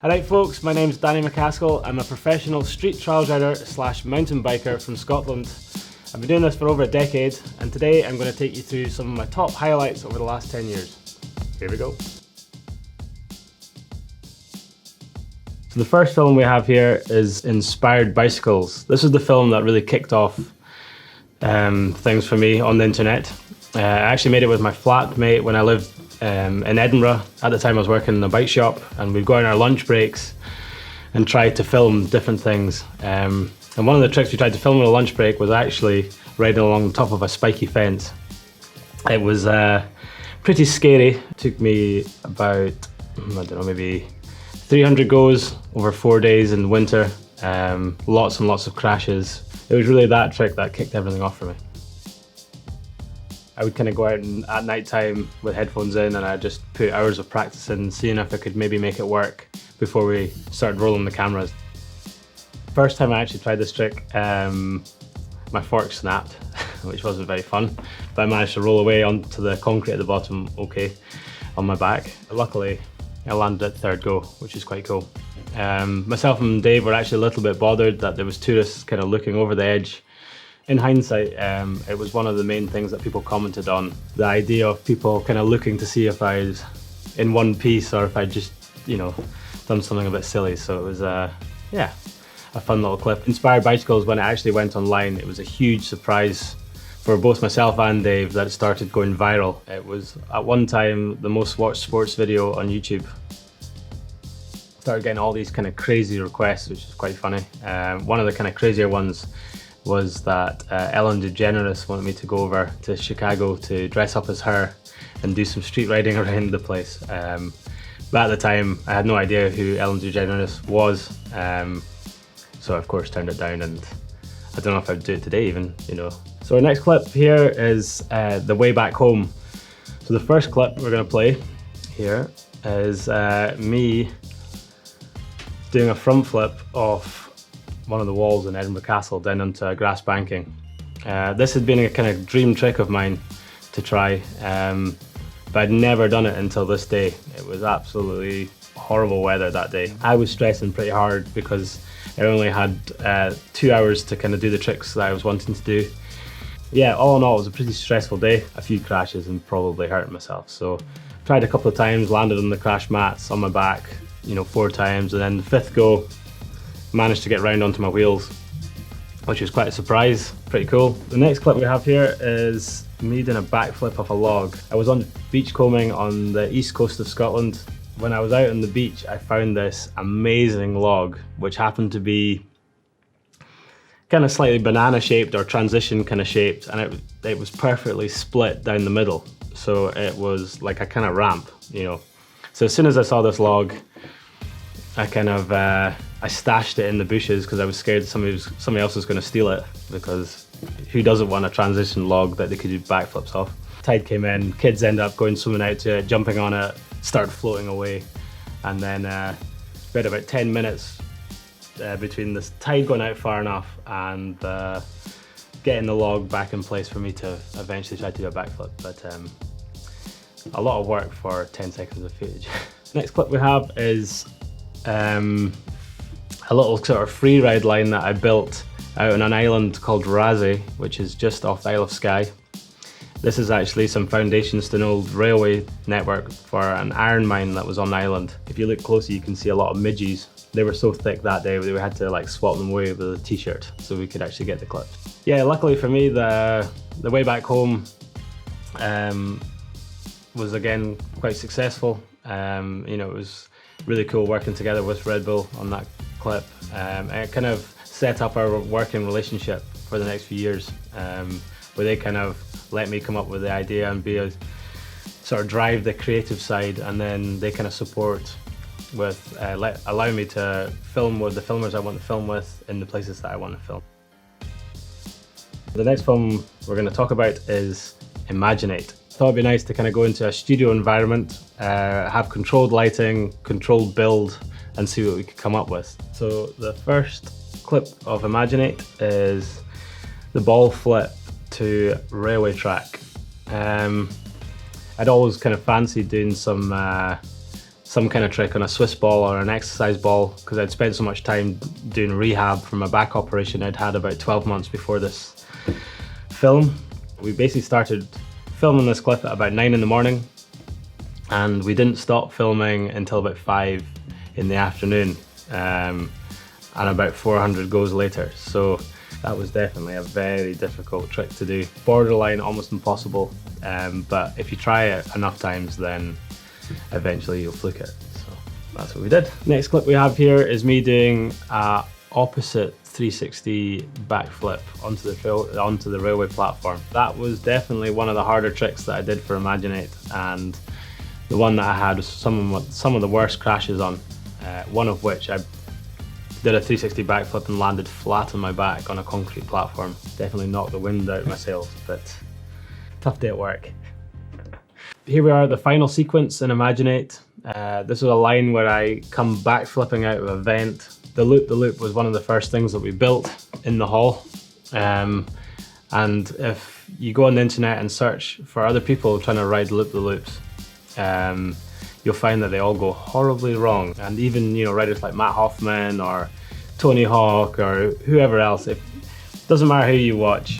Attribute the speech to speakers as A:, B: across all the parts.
A: Alright folks, my name's Danny MacAskill. I'm a professional street trials rider slash mountain biker from Scotland. I've been doing this for over a decade, and today I'm going to take you through some of my top highlights over the last 10 years. Here we go. So the first film we have here is Inspired Bicycles. This is the film that really kicked off things for me on the internet. I actually made it with my flatmate when I lived in Edinburgh. At the time I was working in a bike shop, and we'd go on our lunch breaks and try to film different things. And one of the tricks we tried to film on a lunch break was actually riding along the top of a spiky fence. It was pretty scary. It took me about, I don't know, maybe 300 goes over 4 days in winter. Lots and lots of crashes. It was really that trick that kicked everything off for me. I would kind of go out at night time with headphones in, and I'd just put hours of practice in, seeing if I could maybe make it work before we started rolling the cameras. First time I actually tried this trick, my fork snapped, which wasn't very fun, but I managed to roll away onto the concrete at the bottom okay on my back. Luckily, I landed at third go, which is quite cool. Myself and Dave were actually a little bit bothered that there was tourists kind of looking over the edge. In hindsight, it was one of the main things that people commented on. The idea of people kind of looking to see if I was in one piece or if I just, done something a bit silly. So it was, yeah, a fun little clip. Inspired Bicycles, when it actually went online, it was a huge surprise for both myself and Dave that it started going viral. It was, at one time, the most watched sports video on YouTube. Started getting all these kind of crazy requests, which is quite funny. One of the kind of crazier ones was that Ellen DeGeneres wanted me to go over to Chicago to dress up as her and do some street riding around the place. But at the time, I had no idea who Ellen DeGeneres was, so I of course turned it down, and I don't know if I'd do it today even, So our next clip here is the way back home. So the first clip we're going to play here is me doing a front flip off one of the walls in Edinburgh Castle down onto a grass banking. This had been a kind of dream trick of mine to try, but I'd never done it until this day. It was absolutely horrible weather that day. I was stressing pretty hard because I only had 2 hours to kind of do the tricks that I was wanting to do. Yeah, all in all, it was a pretty stressful day. A few crashes and probably hurt myself. So tried a couple of times, landed on the crash mats on my back, 4 times, and then the fifth go, managed to get round onto my wheels, which was quite a surprise. Pretty cool. The next clip we have here is me doing a backflip off a log. I was on beachcombing on the east coast of Scotland. When I was out on the beach, I found this amazing log, which happened to be kind of slightly banana shaped or transition kind of shaped, and it was perfectly split down the middle. So it was like a kind of ramp, So as soon as I saw this log, I stashed it in the bushes because I was scared somebody else was going to steal it, because who doesn't want a transition log that they could do backflips off? Tide came in, kids end up going swimming out to it, jumping on it, start floating away, and then we had about 10 minutes between the tide going out far enough and getting the log back in place for me to eventually try to do a backflip, but a lot of work for 10 seconds of footage. Next clip we have is a little sort of free ride line that I built out on an island called Razzie, which is just off the Isle of Skye. This is actually some foundations to an old railway network for an iron mine that was on the island. If you look closely, you can see a lot of midges. They were so thick that day we had to swap them away with a t-shirt so we could actually get the clip. Yeah, luckily for me, the way back home was again quite successful. It was really cool working together with Red Bull on that clip. It kind of set up our working relationship for the next few years, where they kind of let me come up with the idea and sort of drive the creative side, and then they kind of support with allowing me to film with the filmers I want to film with in the places that I want to film. The next film we're going to talk about is Imaginate. I thought it'd be nice to kind of go into a studio environment, have controlled lighting, controlled build, and see what we could come up with. So the first clip of Imaginate is the ball flip to railway track. I'd always kind of fancied doing some some kind of trick on a Swiss ball or an exercise ball, because I'd spent so much time doing rehab from a back operation I'd had about 12 months before this film. We basically started filming this clip at about 9 in the morning, and we didn't stop filming until about 5 in the afternoon, and about 400 goes later. So that was definitely a very difficult trick to do. Borderline almost impossible, but if you try it enough times, then eventually you'll fluke it. So that's what we did. Next clip we have here is me doing a opposite 360 backflip onto the railway platform. That was definitely one of the harder tricks that I did for Imaginate, and the one that I had some of the worst crashes on. One of which I did a 360 backflip and landed flat on my back on a concrete platform. Definitely knocked the wind out of my sails, but tough day at work. Here we are at the final sequence in Imaginate. This is a line where I come back flipping out of a vent. The loop was one of the first things that we built in the hall. And if you go on the internet and search for other people trying to ride loop-the-loops, you'll find that they all go horribly wrong. And even, you know, riders like Matt Hoffman or Tony Hawk or whoever else, it doesn't matter who you watch,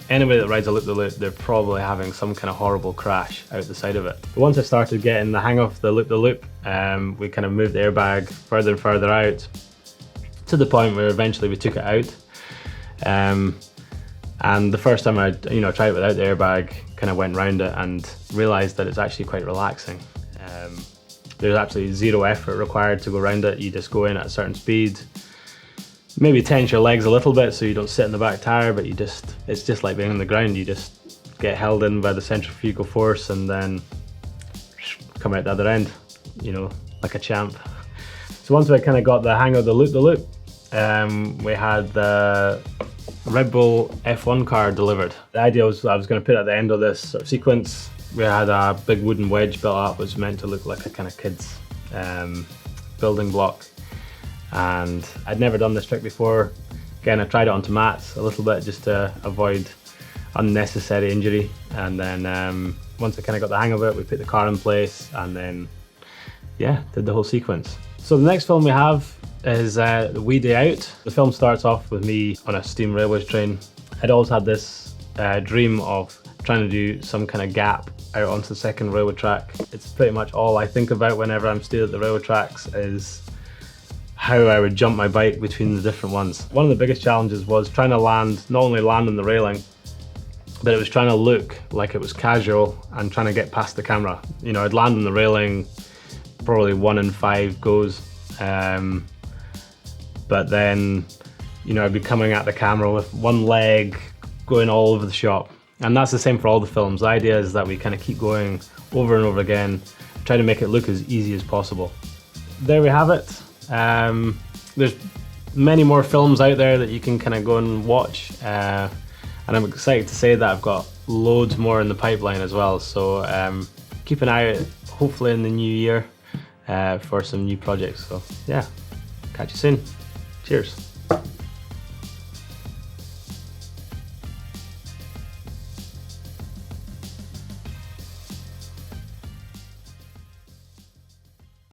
A: anybody that rides a loop-the-loop, they're probably having some kind of horrible crash out the side of it. But once I started getting the hang of the loop-the-loop, we kind of moved the airbag further and further out, to the point where eventually we took it out. And the first time I tried it without the airbag, kind of went round it and realised that it's actually quite relaxing. There's absolutely zero effort required to go around it. You just go in at a certain speed, maybe tense your legs a little bit so you don't sit in the back tire, but it's just like being on the ground. You just get held in by the centrifugal force and then come out the other end, you know, like a champ. So once we kind of got the hang of the loop-the-loop, we had the Red Bull F1 car delivered. The idea was I was going to put it at the end of this sort of sequence. We had a big wooden wedge built up, which was meant to look like a kind of kid's building block. And I'd never done this trick before. Again, I tried it onto mats a little bit just to avoid unnecessary injury. And then once I kind of got the hang of it, we put the car in place and then, yeah, did the whole sequence. So the next film we have is The Wee Day Out. The film starts off with me on a steam railway train. I'd always had this dream of trying to do some kind of gap out onto the second railway track. It's pretty much all I think about whenever I'm still at the railway tracks is how I would jump my bike between the different ones. One of the biggest challenges was trying to land, not only land on the railing, but it was trying to look like it was casual and trying to get past the camera. You know, I'd land on the railing, probably 1 in 5 goes, but then, you know, I'd be coming at the camera with one leg going all over the shop. And that's the same for all the films. The idea is that we kind of keep going over and over again, try to make it look as easy as possible. There we have it. There's many more films out there that you can kind of go and watch. And I'm excited to say that I've got loads more in the pipeline as well. So keep an eye out, hopefully in the new year, for some new projects. So yeah, catch you soon. Cheers.